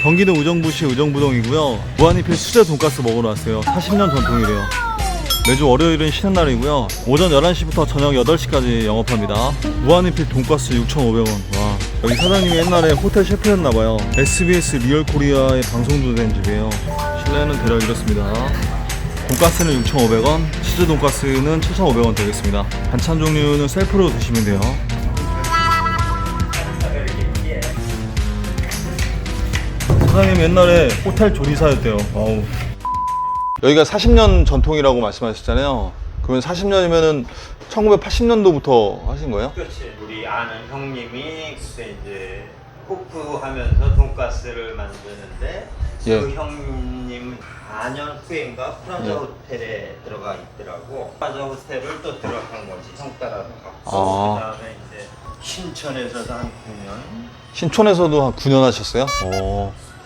경기도 의정부시 의정부동이고요. 무한리필 수제 돈가스 먹으러 왔어요. 40년 전통이래요. 매주 월요일은 쉬는 날이고요. 오전 11시부터 저녁 8시까지 영업합니다. 무한리필 돈가스 6,500원. 와, 여기 사장님이 옛날에 호텔 셰프였나봐요. SBS 리얼코리아에 방송도 된 집이에요. 실내는 대략 이렇습니다. 돈가스는 6,500원, 치즈 돈가스는 7,500원 되겠습니다. 반찬 종류는 셀프로 드시면 돼요. 사장님 옛날에 호텔 조리사였대요. 와우. 여기가 40년 전통이라고 말씀하셨잖아요. 그러면 40년이면은 1980년도부터 하신 거예요? 그렇지. 우리 아는 형님이 그때 이제 호프 하면서 돈가스를 만드는데 예. 그 형님은 4년 후인가 프라자 예. 호텔에 들어가 있더라고. 프라자 호텔을 또 들어간 거지. 형 따라서 갔고 아. 그다음에 이제 신천에서도 한 9년. 신촌에서도 한 9년 하셨어요?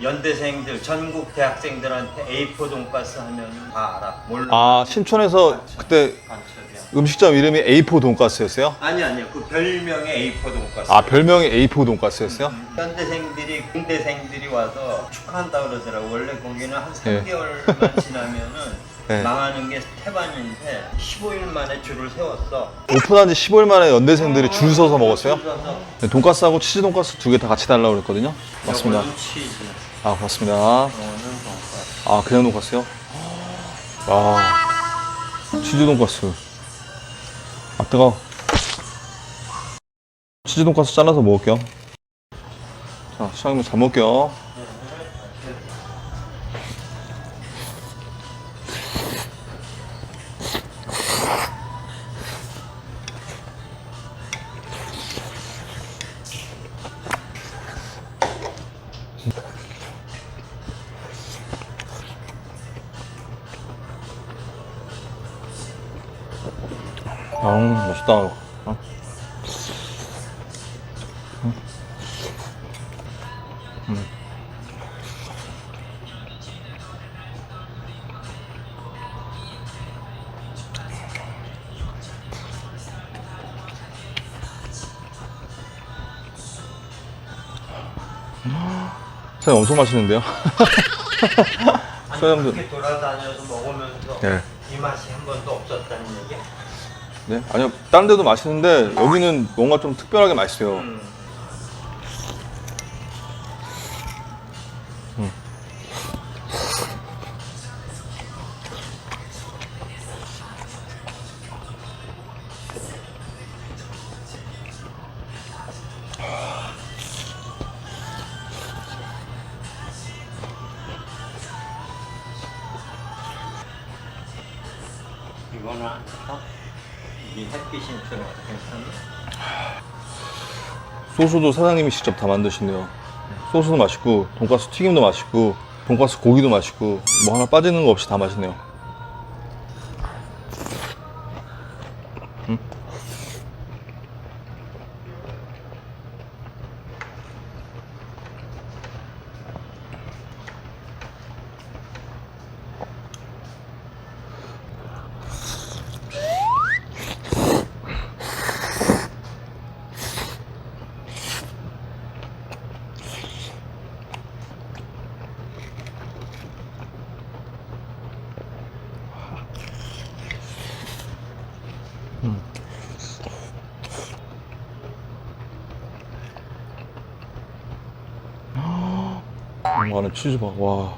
연대생들 전국 대학생들한테 A4 돈가스 하면 다 알아. 몰라. 아, 신촌에서 그때 관철이야. 음식점 이름이 A4 돈가스였어요? 아니요. 그 별명의 A4 돈가스. 아, 별명이 A4 돈가스였어요? 현대생들이 공대생들이 와서 축하한다 그러더라고. 원래 거기는 한 예. 3개월만 지나면은 예. 망하는 게 태반인데 15일 만에 줄을 세웠어. 오픈한 지 15일 만에 연대생들이 줄 서서 먹었어요? 줄 서서. 네, 돈가스하고 치즈 돈가스 두 개 다 같이 달라고 그랬거든요. 맞습니다. 이거는 치즈, 아, 고맙습니다. 이거는 돈가스. 아, 그냥 돈가스요? 와, 치즈 돈가스. 아, 뜨거워. 치즈 돈가스 잘라서 먹을게요. 자, 시장님 잘 먹을게요. 맛있다. 사장님 엄청 맛있는데요? 아니 사장님도- 그렇게 돌아다녀서 먹으면서 예. 이 맛이 한 번도 없었다는 얘기야? 네? 아니요, 다른 데도 맛있는데 여기는 뭔가 좀 특별하게 맛있어요. 이거는 이 햇빛이 들어가서 괜찮아? 소스도 사장님이 직접 다 만드신대요. 소스도 맛있고, 돈가스 튀김도 맛있고, 돈가스 고기도 맛있고, 뭐 하나 빠지는 거 없이 다 맛있네요. 안에 치즈 봐, 와.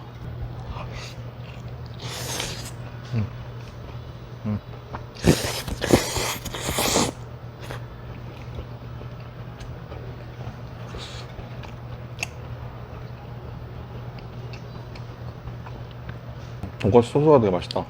돈가스 소스가 되게 맛있다.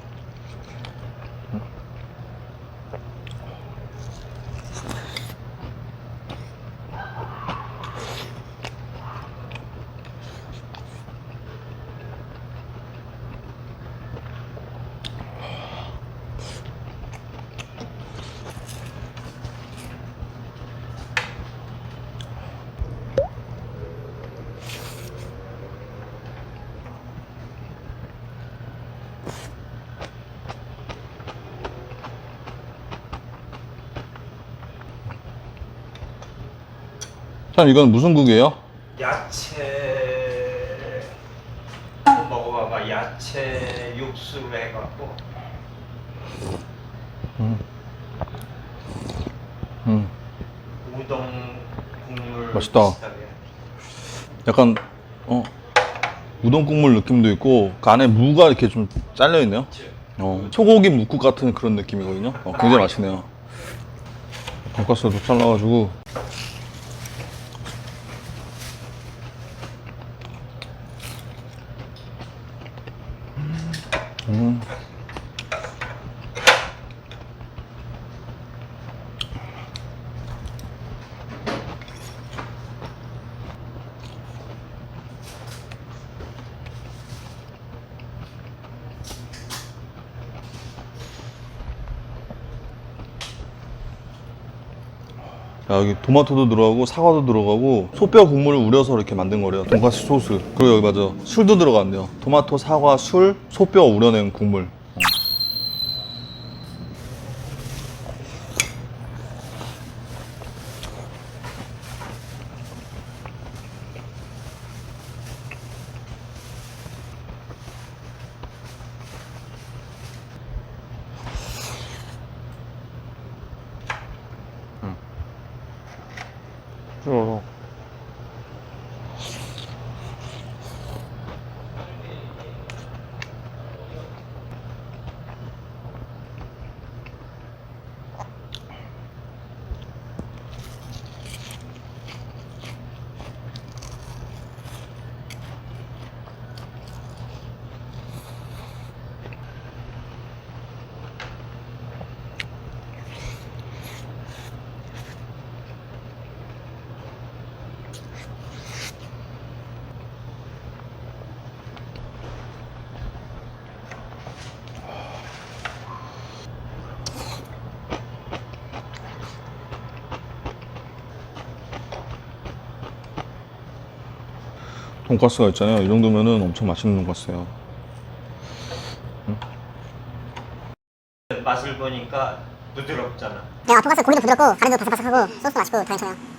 참, 이건 무슨 국이에요? 야채 야채 육수로 해갖고 우동 국물 맛있다. 비슷하게. 약간 우동 국물 느낌도 있고 그 안에 무가 이렇게 좀 잘려 있네요. 소고기 묵국 같은 그런 느낌이거든요. 굉장히 맛있네요. 돈가스도 잘라가지고. 야, 여기 토마토도 들어가고 사과도 들어가고 소뼈 국물을 우려서 이렇게 만든 거래요. 돈가스 소스. 그리고 여기 맞아, 술도 들어간대요. 토마토, 사과, 술, 소뼈 우려낸 국물. 어. 돈가스가 있잖아요. 이 정도면은 엄청 맛있는 돈가스예요. 맛을 보니까 부드럽잖아. 야, 돈가스 고기도 부드럽고 가래도 바삭바삭하고 소스도 맛있고 다 괜찮아요.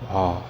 아.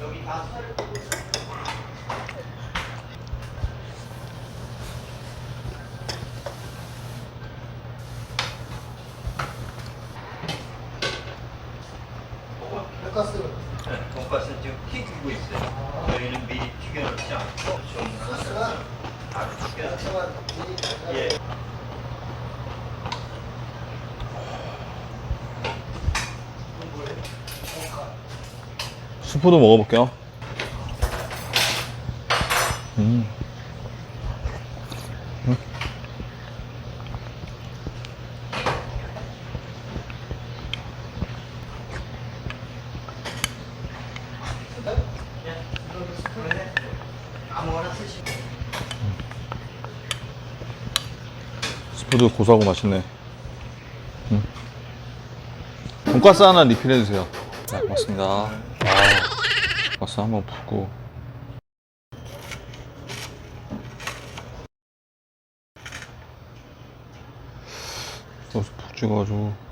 여기 다 썰. 돈가스는 지금 튀기고 있어요. 저희는 미리 튀겨놓지 않고 좀 바로 튀겨. 예. 스프도 먹어볼게요. 아무거나 쓰시면. 소주 고소하고 맛있네. 돈가스 하나 리필해주세요. 네, 고맙습니다. 돈가스 한번 붓고. 소스 푹 찍어가지고.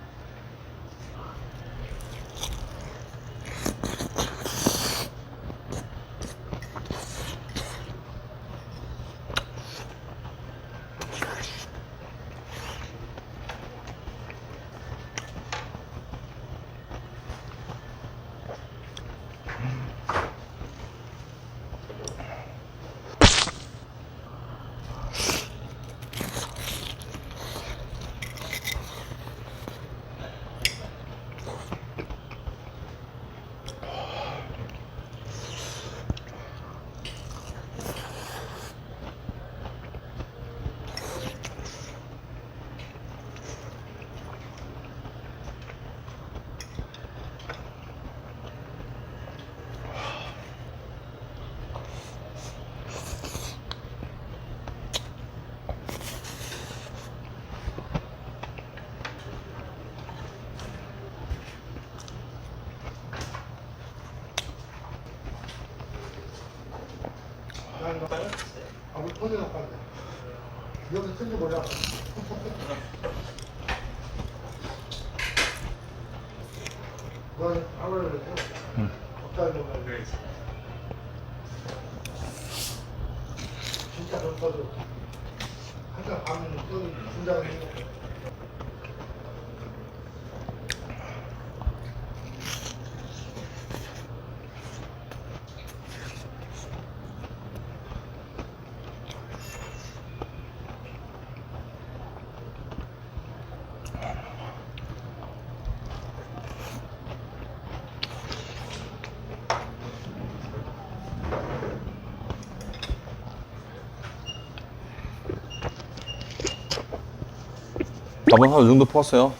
우리 폰이 나빠네. 여기서 틀리 뭐야? 넌 아무래도 그랬어? 없다는 거야. 진짜 좋거든. 항상 밤에는 또 분장을 해. 밥은 한 이 정도 퍼왔어요.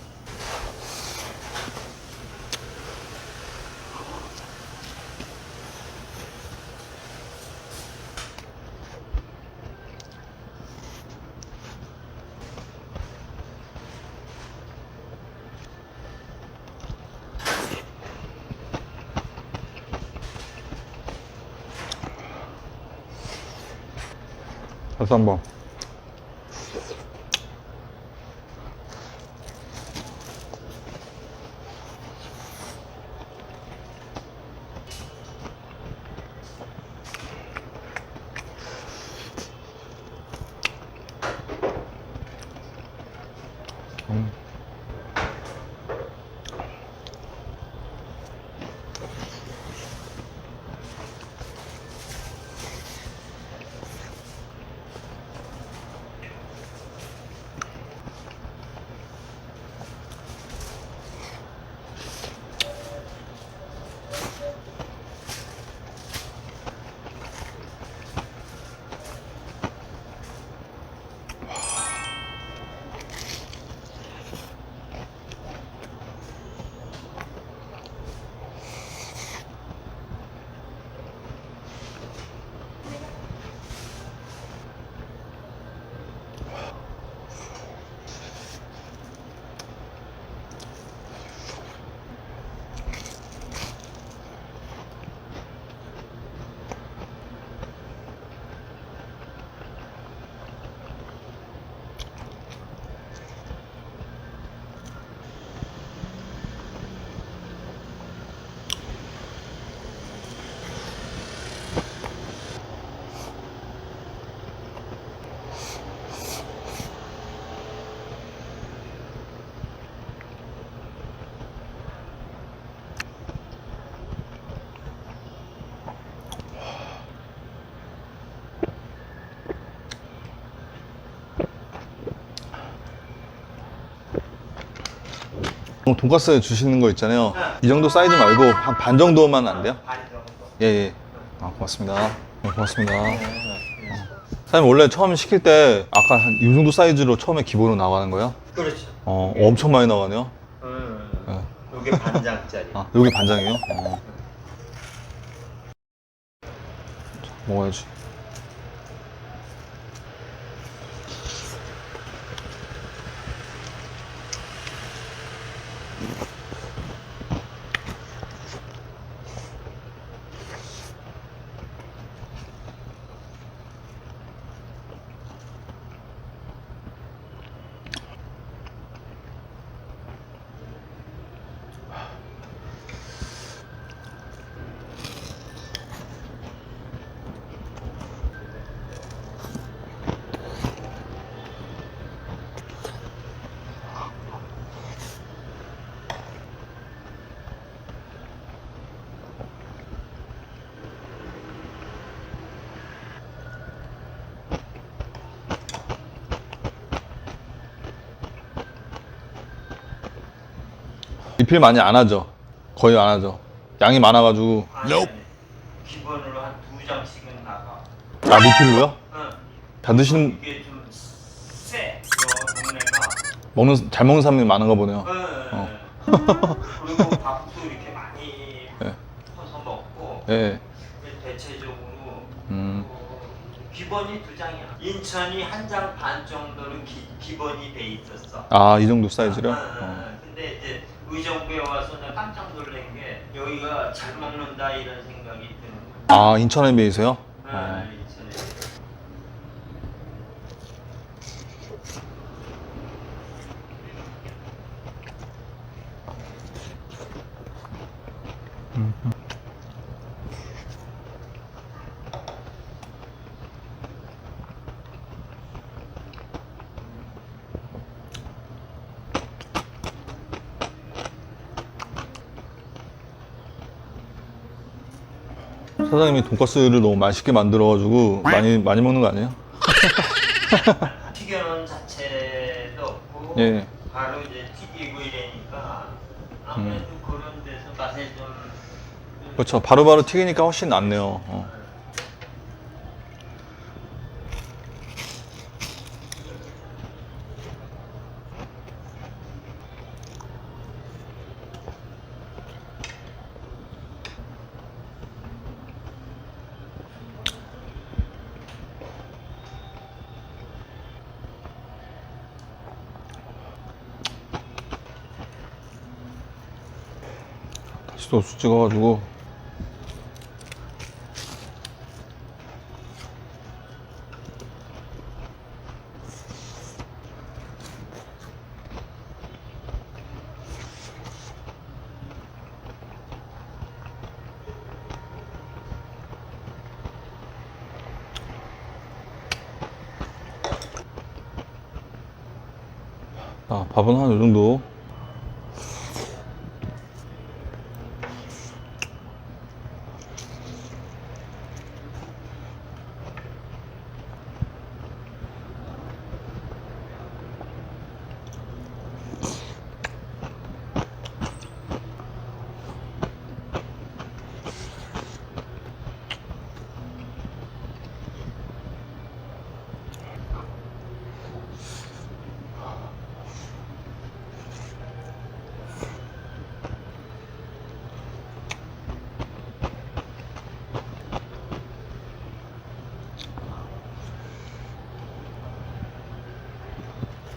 다시 한번. 돈가스 주시는 거 있잖아요. 이 정도 사이즈 말고 한 반 정도만 안 돼요? 반 정도. 예, 예. 아, 고맙습니다. 네, 고맙습니다. 사장님, 원래 처음 시킬 때 아까 한 이 정도 사이즈로 처음에 기본으로 나가는 거예요? 그렇죠. 엄청 많이 나가네요. 네. 이게 반장짜리. 아, 여기 반장이에요? 자, 먹어야지. 리필 많이 안 하죠. 거의 안 하죠. 양이 많아가지고. 아니, 기본으로 한 2장씩은 나가. 아, 리필로요? 응. 다 드시는, 이게 좀 세. 저 동네가. 잘 먹는 사람이 많은가 보네요. 응. 그리고 밥도 이렇게 많이 네. 퍼서 먹고. 예. 대체적으로 음. 기본이 2장이야. 인천이 1장 반 정도는 기본이 돼 있었어. 아, 이 정도 사이즈요? 근데 이제 의정부에 와서 내가 깜짝 놀란 게 여기가 잘 먹는다 이런 생각이 드는 거야. 아, 인천에 비해서요? 인천에. 사장님이 돈가스를 너무 맛있게 만들어가지고 많이 먹는 거 아니에요? 튀겨놓은 자체도 없고 예. 바로 이제 튀기고 이러니까 아무래도 그런 데서 맛에 좀 그렇죠. 바로바로 튀기니까 훨씬 낫네요. 다시 소스 찍어가지고. 아, 밥은 한 요 정도.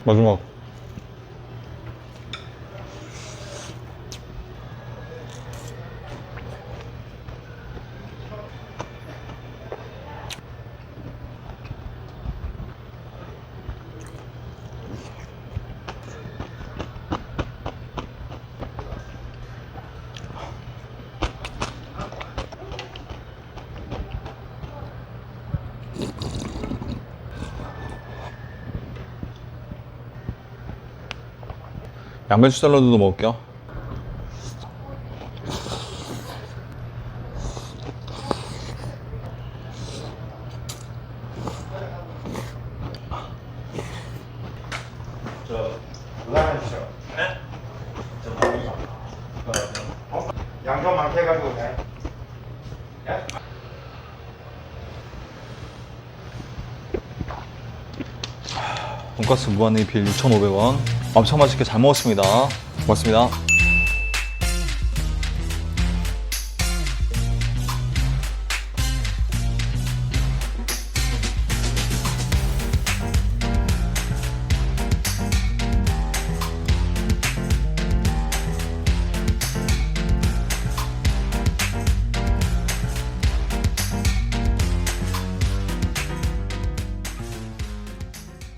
마지막. 양배추 샐러드도 먹을게요. 올라가시죠. 네? 양념 많게 해가지고 그냥. 예? 돈가스 무한리필 6,500원. 엄청 맛있게 잘 먹었습니다. 고맙습니다.